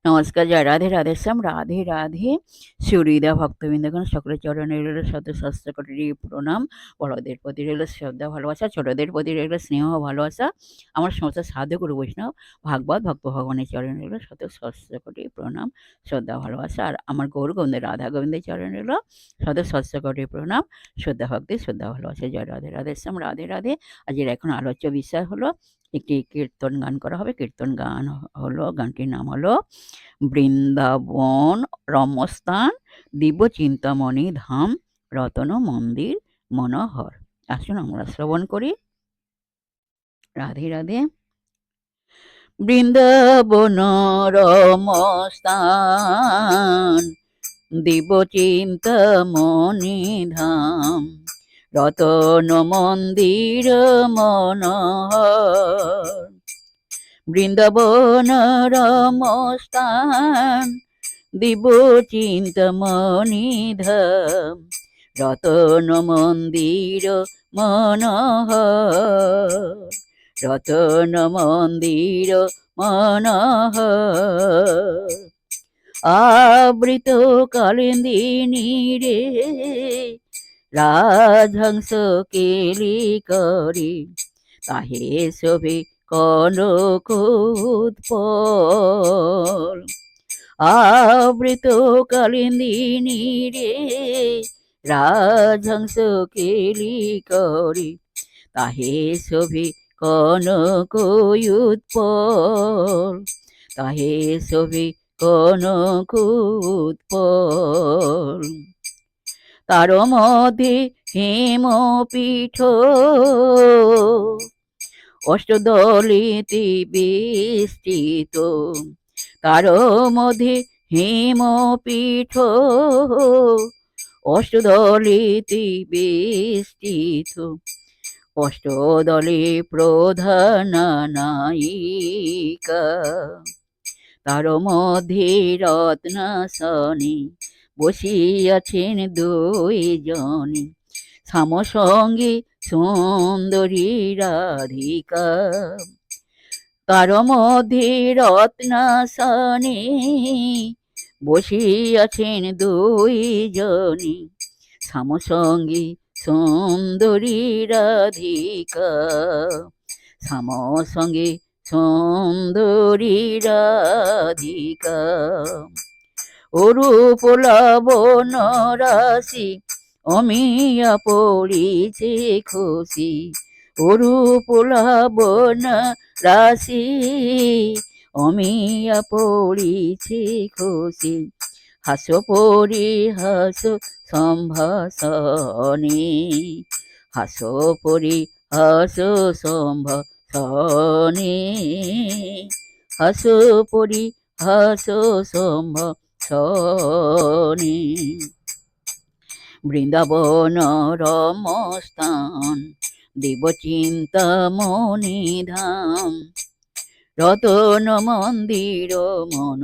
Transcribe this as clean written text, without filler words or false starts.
নমস্কার, জয় রাধে রাধেশ্যাম, রাধে রাধে। সুহৃদা ভক্তবৃন্দগণ, সকলের চরণে রইল শত সহস্র কোটি প্রণাম। বড়দের প্রতি রইল শ্রদ্ধা ভালোবাসা, ছোটদের প্রতি রইল স্নেহ ভালোবাসা। আমার সমস্ত সাধু গুরু বৈষ্ণব ভাগবত ভক্ত ভগবানের চরণে রইল শত সহস্র কোটি প্রণাম, শ্রদ্ধা ভালোবাসা। আর আমার গৌর গোবিন্দের রাধা গোবিন্দের চরণে রইল শত সহস্র কোটি প্রণাম, শ্রদ্ধা ভক্তি, শ্রদ্ধা ভালোবাসা। জয় রাধে রাধেশ্যাম, রাধে রাধে। আজকের এখন আলোচ্য বিষয় হলো একটি কীর্তন গান করা হবে। কীর্তন গান হলো, গানটির নাম হলো বৃন্দাবন রমস্থান দিব্য চিন্তামণি ধাম রতন মন্দির মনোহর। আসুন আমরা শ্রবণ করি। রাধে রাধে। বৃন্দাবন রমস্থান দিব্য চিন্তামণি ধাম রতন মন্দির মনোহর। বৃন্দাবন রমস্থান দিব্য চিন্তামণি ধাম রতন মন্দির মনোহর। রতন মন্দির মনোহর। আবৃত কালিন্দিনী রে রাজহংস কেলি করি তাহে শোভে কনক উৎপল। আবৃত কালিন্দিনী রে রাজহংস কেলি করি তাহে শোভে কনক উৎপল। তাহে শোভে কনক উৎপল। তার মধ্যে হেমপীঠ অষ্টদলিতে বেষ্টিত। তার মধ্যে হেমপীঠ অষ্টদলিতে বেষ্টিত। অষ্টদলে প্রধান নায়িকা। তার মধ্যে রত্নাসনে বসিয়াছেন দুইজনে সমসঙ্গে সুন্দরী রাধিকা। তার মধ্যে রত্নাসনে বসিয়াছেন দুইজনে সমসঙ্গে সুন্দরী রাধিকা। সমসঙ্গে সুন্দরী রাধিকা। অরূপ লাবণ্য রাশি অমিয়া পড়িছে খুশি। অরূপ লাবণ্য রাশি অমিয়া পড়িছে খুশি। হাস পরিহাস সম্ভাষণে। হাস পরিহাস সম্ভাষণে। হাস পরিহাস সম্ভাষণে। বৃন্দাবন রমস্থান দিব্য চিন্তামণি ধাম রতন মন্দির মন